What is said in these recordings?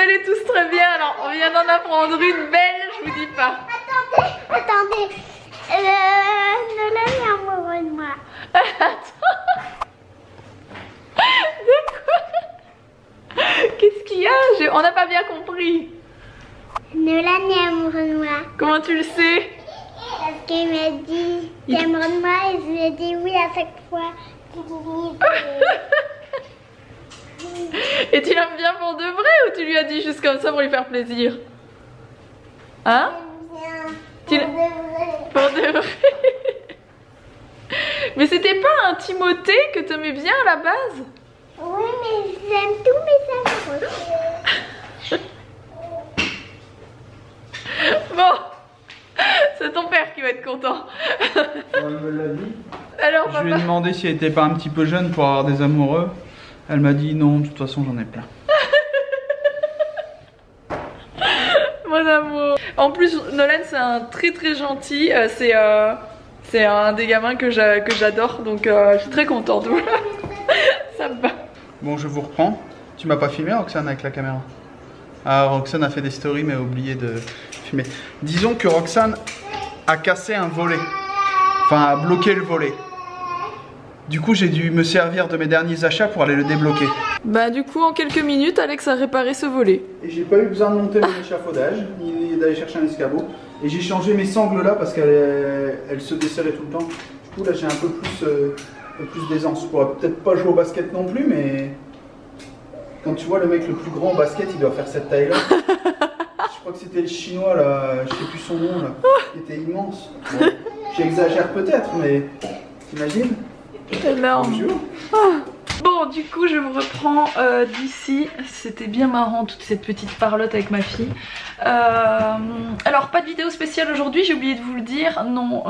allez tous très bien. Alors, on vient d'en apprendre une belle, je vous dis pas. Attendez. Nolan est amoureux de moi. Attends. De quoi? Qu'est-ce qu'il y a? On n'a pas bien compris. Nolan est amoureux de moi. Comment tu le sais? Parce qu'il m'a dit t'es amoureux de moi et je lui ai dit oui à chaque fois. Et tu l'aimes bien pour de vrai ou tu lui as dit juste comme ça pour lui faire plaisir? Hein? Pour de Pour de vrai. Mais c'était pas un Timothée que t'aimais bien à la base? Oui, mais j'aime tous mes amoureux. Bon, c'est ton père qui va être content. Elle me l'a dit. Alors, Je lui ai papa. demandé si elle était pas un petit peu jeune pour avoir des amoureux. Elle m'a dit non, de toute façon j'en ai plein. Mon amour. En plus, Nolan c'est un très très gentil. C'est un des gamins que j'adore, donc je suis très contente. Ça me va. Bon, je vous reprends. Tu m'as pas filmé, Roxane, avec la caméra? Ah, Roxane a fait des stories mais a oublié de filmer. Disons que Roxane a cassé un volet. Enfin, a bloqué le volet. Du coup, j'ai dû me servir de mes derniers achats pour aller le débloquer. Bah du coup, en quelques minutes, Alex a réparé ce volet. Et j'ai pas eu besoin de monter mon échafaudage, ni d'aller chercher un escabeau. Et j'ai changé mes sangles là parce qu'elles se desserraient tout le temps. Du coup, là, j'ai un peu plus d'aisance. Je pourrais peut-être pas jouer au basket non plus, mais quand tu vois le mec le plus grand au basket, il doit faire cette taille-là. Je crois que c'était le chinois là, je sais plus son nom là, qui était immense. Bon, j'exagère peut-être, mais t'imagines? Énorme. Bonjour. Bon, du coup, je vous reprends d'ici. C'était bien marrant toute cette petite parlotte avec ma fille. Alors, pas de vidéo spéciale aujourd'hui, j'ai oublié de vous le dire. Non,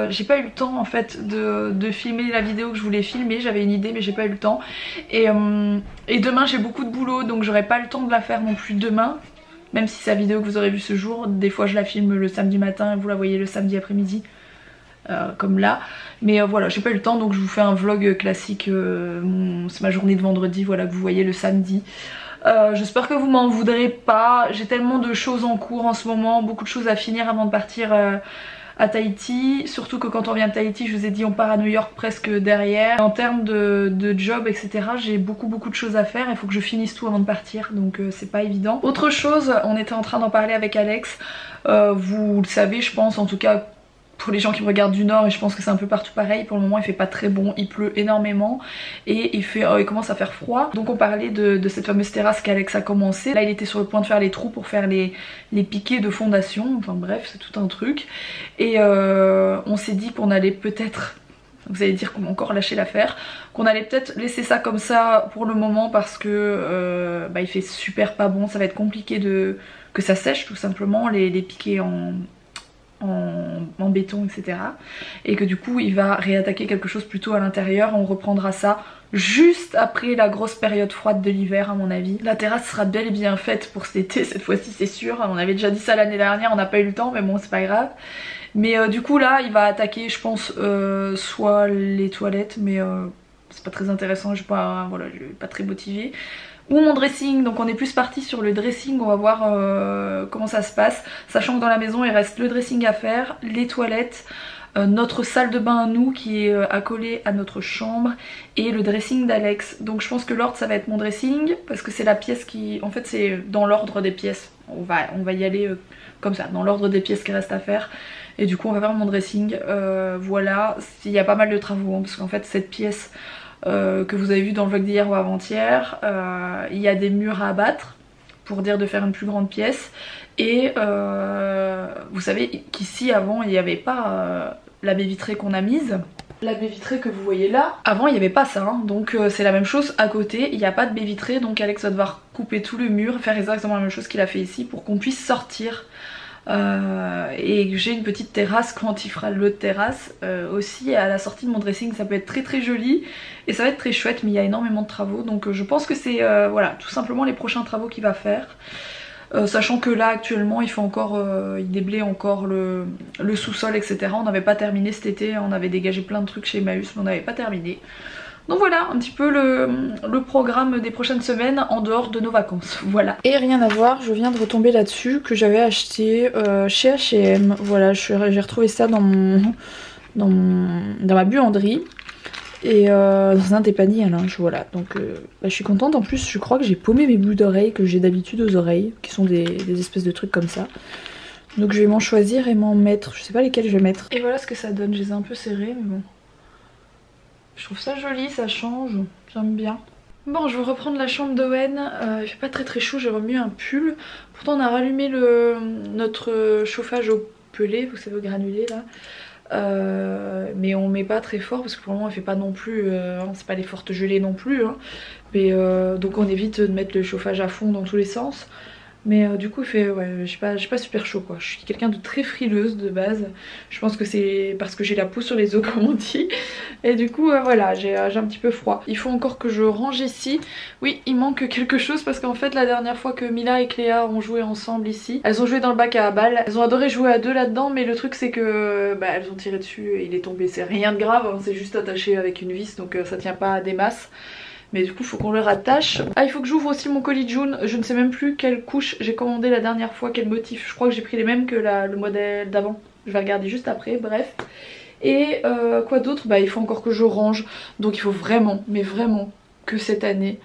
j'ai pas eu le temps en fait de filmer la vidéo que je voulais filmer. J'avais une idée, mais j'ai pas eu le temps. Et demain, j'ai beaucoup de boulot, donc j'aurai pas le temps de la faire non plus demain. Même si c'est la vidéo que vous aurez vue ce jour. Des fois, je la filme le samedi matin et vous la voyez le samedi après-midi. Comme là, mais voilà, j'ai pas eu le temps, donc je vous fais un vlog classique. C'est ma journée de vendredi, voilà, que vous voyez le samedi. J'espère que vous m'en voudrez pas. J'ai tellement de choses en cours en ce moment, beaucoup de choses à finir avant de partir à Tahiti. Surtout que quand on vient de Tahiti, je vous ai dit, on part à New York presque derrière. En termes de job, etc., j'ai beaucoup de choses à faire. Il faut que je finisse tout avant de partir, donc c'est pas évident. Autre chose, on était en train d'en parler avec Alex. Vous le savez, je pense, en tout cas pour les gens qui me regardent du nord, et je pense que c'est un peu partout pareil, pour le moment il fait pas très bon, il pleut énormément et il commence à faire froid. Donc on parlait de cette fameuse terrasse qu'Alex a commencé. Là il était sur le point de faire les trous pour faire les piquets de fondation, enfin bref c'est tout un truc. Et on s'est dit qu'on allait peut-être, vous allez dire qu'on va encore lâcher l'affaire, qu'on allait peut-être laisser ça comme ça pour le moment parce que il fait super pas bon, ça va être compliqué que ça sèche tout simplement, les piquets en béton, etc. Et que du coup il va réattaquer quelque chose plutôt à l'intérieur. On reprendra ça juste après la grosse période froide de l'hiver à mon avis. La terrasse sera bel et bien faite pour cet été cette fois-ci, c'est sûr. On avait déjà dit ça l'année dernière, on n'a pas eu le temps, mais bon c'est pas grave. Mais du coup là il va attaquer je pense soit les toilettes, mais c'est pas très intéressant, je suis pas très motivée, ou mon dressing. Donc on est plus parti sur le dressing, on va voir comment ça se passe, sachant que dans la maison il reste le dressing à faire, les toilettes, notre salle de bain à nous qui est accolée à notre chambre, et le dressing d'Alex. Donc je pense que l'ordre ça va être mon dressing parce que c'est la pièce qui, en fait c'est dans l'ordre des pièces, on va y aller comme ça, dans l'ordre des pièces qui restent à faire. Et du coup on va faire mon dressing, voilà. Il y a pas mal de travaux hein, parce qu'en fait cette pièce que vous avez vu dans le vlog d'hier ou avant-hier, il y a des murs à abattre pour dire de faire une plus grande pièce. Et vous savez qu'ici avant il n'y avait pas la baie vitrée qu'on a mise. La baie vitrée que vous voyez là, avant il n'y avait pas ça hein. Donc c'est la même chose à côté, il n'y a pas de baie vitrée, donc Alex va devoir couper tout le mur, faire exactement la même chose qu'il a fait ici pour qu'on puisse sortir. Et j'ai une petite terrasse quand il fera l'autre terrasse aussi à la sortie de mon dressing. Ça peut être très joli et ça va être très chouette, mais il y a énormément de travaux, donc je pense que c'est voilà, tout simplement les prochains travaux qu'il va faire. Sachant que là actuellement il fait encore, il déblaye encore le sous-sol, etc. On n'avait pas terminé cet été, on avait dégagé plein de trucs chez Emmaüs mais on n'avait pas terminé. Donc voilà un petit peu le programme des prochaines semaines en dehors de nos vacances, voilà. Et rien à voir, je viens de retomber là-dessus que j'avais acheté chez H&M. Voilà, j'ai retrouvé ça dans ma buanderie. Et dans un des paniers à linge, voilà. Donc je suis contente. En plus je crois que j'ai paumé mes boucles d'oreilles que j'ai d'habitude aux oreilles, qui sont des espèces de trucs comme ça. Donc je vais m'en choisir et m'en mettre, je sais pas lesquels je vais mettre. Et voilà ce que ça donne, je les ai un peu serrés mais bon. Je trouve ça joli, ça change, j'aime bien. Bon, je vais reprendre la chambre d'Owen, il fait pas très chaud, j'ai remis un pull. Pourtant on a rallumé notre chauffage au pelé, vous savez, au granulé là. Mais on met pas très fort parce que pour le moment il fait pas non plus, c'est pas les fortes gelées non plus. Hein. Mais, donc on évite de mettre le chauffage à fond dans tous les sens. Mais du coup il fait, ouais, j'ai pas super chaud quoi. Je suis quelqu'un de très frileuse de base. Je pense que c'est parce que j'ai la peau sur les os comme on dit. Et du coup voilà, j'ai un petit peu froid. Il faut encore que je range ici. Oui, il manque quelque chose parce qu'en fait la dernière fois que Mila et Cléa ont joué ensemble ici, elles ont joué dans le bac à balles. Elles ont adoré jouer à deux là-dedans, mais le truc c'est que elles ont tiré dessus et il est tombé. C'est rien de grave, hein, c'est juste attaché avec une vis donc ça tient pas à des masses. Mais du coup faut qu'on le rattache. Ah, il faut que j'ouvre aussi mon colis June. Je ne sais même plus quelle couche j'ai commandé la dernière fois, quel motif. Je crois que j'ai pris les mêmes que le modèle d'avant. Je vais regarder juste après, bref. Et quoi d'autre? Bah il faut encore que je range. Donc il faut vraiment, mais vraiment, que cette année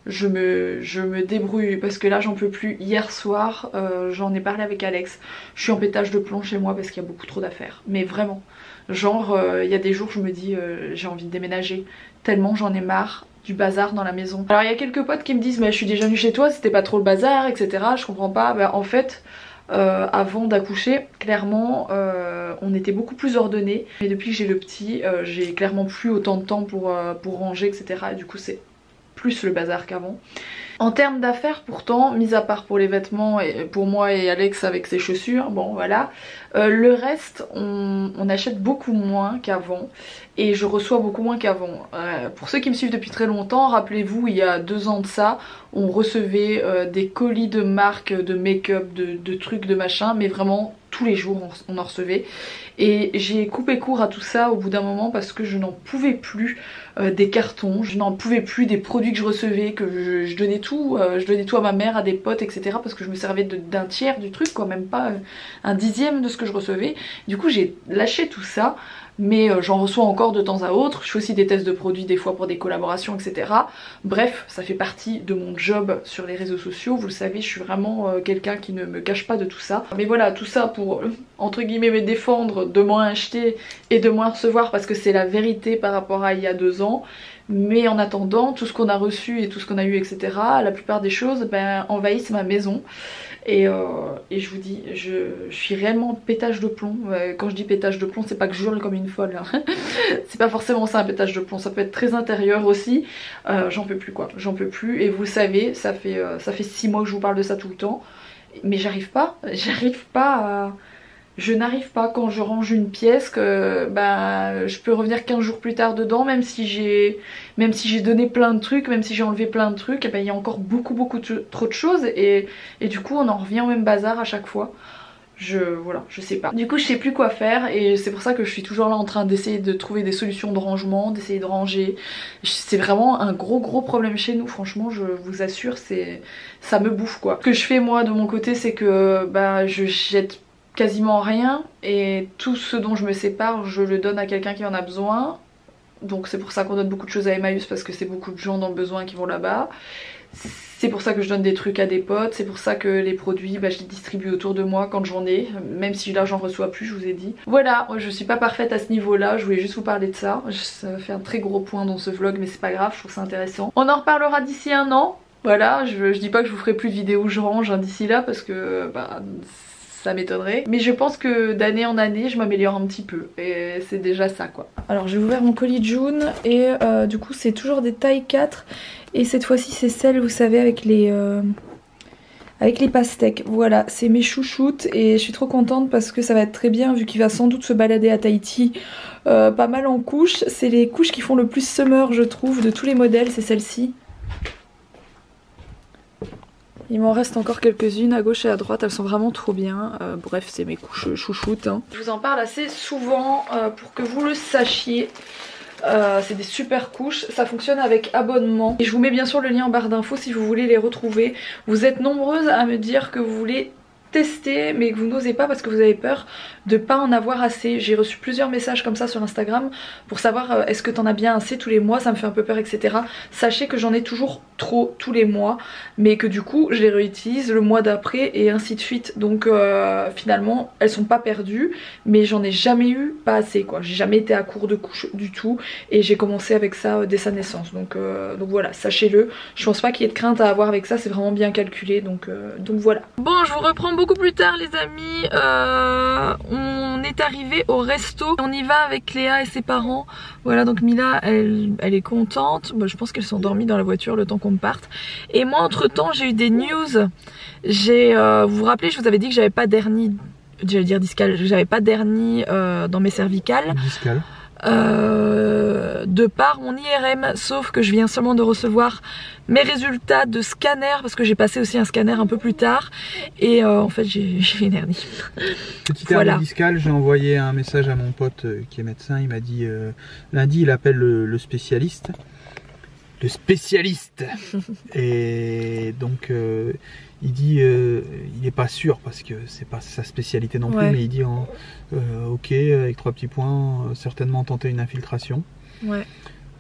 je me débrouille. Parce que là j'en peux plus. Hier soir j'en ai parlé avec Alex. Je suis en pétage de plomb chez moi parce qu'il y a beaucoup trop d'affaires. Mais vraiment. Genre il y a des jours je me dis j'ai envie de déménager. Tellement j'en ai marre du bazar dans la maison. Alors il y a quelques potes qui me disent mais je suis déjà venue chez toi, c'était pas trop le bazar, etc. Je comprends pas. Bah, en fait avant d'accoucher, clairement on était beaucoup plus ordonnés. Mais depuis que j'ai le petit, j'ai clairement plus autant de temps pour ranger, etc. Et du coup c'est plus le bazar qu'avant. En termes d'affaires pourtant, mis à part pour les vêtements et pour moi et Alex avec ses chaussures, bon voilà, le reste on achète beaucoup moins qu'avant et je reçois beaucoup moins qu'avant. Pour ceux qui me suivent depuis très longtemps, rappelez-vous il y a 2 ans de ça, on recevait des colis de marques, de make-up, de trucs, de machin, mais vraiment tous les jours on en recevait. Et j'ai coupé court à tout ça au bout d'un moment parce que je n'en pouvais plus des cartons, je n'en pouvais plus des produits que je recevais, que je donnais tout à ma mère, à des potes, etc. parce que je me servais d'un tiers du truc, quoi, même pas un dixième de ce que je recevais. Du coup j'ai lâché tout ça. Mais j'en reçois encore de temps à autre, je fais aussi des tests de produits des fois pour des collaborations, etc. Bref, ça fait partie de mon job sur les réseaux sociaux, vous le savez, je suis vraiment quelqu'un qui ne me cache pas de tout ça. Mais voilà, tout ça pour, entre guillemets, me défendre de moins acheter et de moins recevoir parce que c'est la vérité par rapport à il y a 2 ans. Mais en attendant, tout ce qu'on a reçu et tout ce qu'on a eu, etc., la plupart des choses envahissent ma maison. Et je vous dis, je suis réellement en pétage de plomb. Quand je dis pétage de plomb, c'est pas que je hurle comme une folle. Hein. C'est pas forcément ça un pétage de plomb, ça peut être très intérieur aussi. J'en peux plus quoi, j'en peux plus. Et vous le savez, ça fait 6 mois que je vous parle de ça tout le temps. Mais j'arrive pas à... Je n'arrive pas quand je range une pièce que je peux revenir 15 jours plus tard dedans, même si j'ai donné plein de trucs, même si j'ai enlevé plein de trucs, il y a encore beaucoup trop de choses et du coup on en revient au même bazar à chaque fois. Voilà, je sais pas. Du coup je sais plus quoi faire et c'est pour ça que je suis toujours là en train d'essayer de trouver des solutions de rangement, d'essayer de ranger. C'est vraiment un gros problème chez nous, franchement je vous assure, ça me bouffe quoi. Ce que je fais moi de mon côté c'est que je jette quasiment rien et tout ce dont je me sépare je le donne à quelqu'un qui en a besoin. Donc c'est pour ça qu'on donne beaucoup de choses à Emmaüs parce que c'est beaucoup de gens dans le besoin qui vont là-bas. C'est pour ça que je donne des trucs à des potes, c'est pour ça que les produits je les distribue autour de moi quand j'en ai, même si là j'en reçois plus, je vous ai dit. Voilà, je suis pas parfaite à ce niveau là, je voulais juste vous parler de ça. Ça fait un très gros point dans ce vlog mais c'est pas grave, je trouve ça intéressant. On en reparlera d'ici 1 an. Voilà, je dis pas que je vous ferai plus de vidéos où je range d'ici là parce que ça m'étonnerait. Mais je pense que d'année en année je m'améliore un petit peu et c'est déjà ça quoi. Alors j'ai ouvert mon colis June et du coup c'est toujours des tailles 4 et cette fois-ci c'est celle vous savez avec les pastèques. Voilà, c'est mes chouchoutes et je suis trop contente parce que ça va être très bien vu qu'il va sans doute se balader à Tahiti pas mal en couches. C'est les couches qui font le plus summer je trouve de tous les modèles, c'est celle-ci. Il m'en reste encore quelques-unes à gauche et à droite, elles sont vraiment trop bien. Bref, c'est mes couches chouchoutes. Hein. Je vous en parle assez souvent pour que vous le sachiez. C'est des super couches, ça fonctionne avec abonnement. Et je vous mets bien sûr le lien en barre d'infos si vous voulez les retrouver. Vous êtes nombreuses à me dire que vous voulez tester mais que vous n'osez pas parce que vous avez peur de pas en avoir assez. J'ai reçu plusieurs messages comme ça sur Instagram pour savoir est-ce que t'en as bien assez tous les mois, ça me fait un peu peur etc. Sachez que j'en ai toujours trop tous les mois mais que du coup je les réutilise le mois d'après et ainsi de suite, donc finalement elles sont pas perdues mais j'en ai jamais eu pas assez quoi. J'ai jamais été à court de couches du tout et j'ai commencé avec ça dès sa naissance, donc voilà, sachez-le. Je pense pas qu'il y ait de crainte à avoir avec ça, c'est vraiment bien calculé, donc voilà. Bon, je vous reprends beaucoup plus tard les amis. On est arrivé au resto, on y va avec Cléa et ses parents. Voilà, donc Mila elle est contente. Bon, je pense qu'elle s'est endormie dans la voiture le temps qu'on parte. Et moi entre temps j'ai eu des news. Vous vous rappelez, je vous avais dit que j'avais pas d'hernie, j'allais dire discale, j'avais pas d'hernie dans mes cervicales. Discale. De par mon IRM, sauf que je viens seulement de recevoir mes résultats de scanner parce que j'ai passé aussi un scanner un peu plus tard et en fait j'ai une hernie. Petite hernie discale, j'ai envoyé un message à mon pote qui est médecin, il m'a dit lundi il appelle le spécialiste. Le spécialiste. Et donc il dit il est pas sûr parce que c'est pas sa spécialité non plus, mais il dit ok avec 3 petits points, certainement tenter une infiltration. Ouais.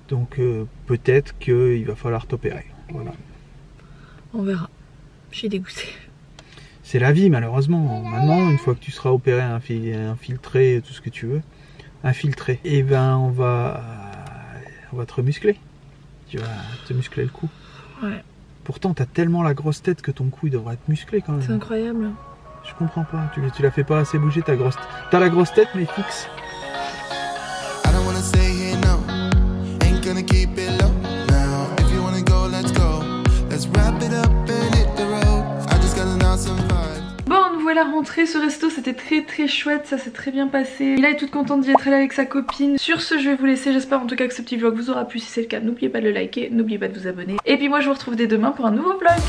Donc peut-être qu'il va falloir t'opérer. Voilà. On verra. Je suis dégoûtée. C'est la vie malheureusement. Maintenant, une fois que tu seras opéré, infiltré, tout ce que tu veux, infiltré, et ben on va te remuscler. Tu vas te muscler le cou. Ouais. Pourtant t'as tellement la grosse tête que ton cou il devrait être musclé quand même. C'est incroyable. Je comprends pas. Tu la fais pas assez bouger ta grosse. T'as la grosse tête mais fixe. Bon, nous voilà rentrés, ce resto c'était très chouette, ça s'est très bien passé. Mila est toute contente d'y être allée avec sa copine. Sur ce je vais vous laisser, j'espère en tout cas que ce petit vlog vous aura plu. Si c'est le cas, n'oubliez pas de le liker, n'oubliez pas de vous abonner. Et puis moi je vous retrouve dès demain pour un nouveau vlog.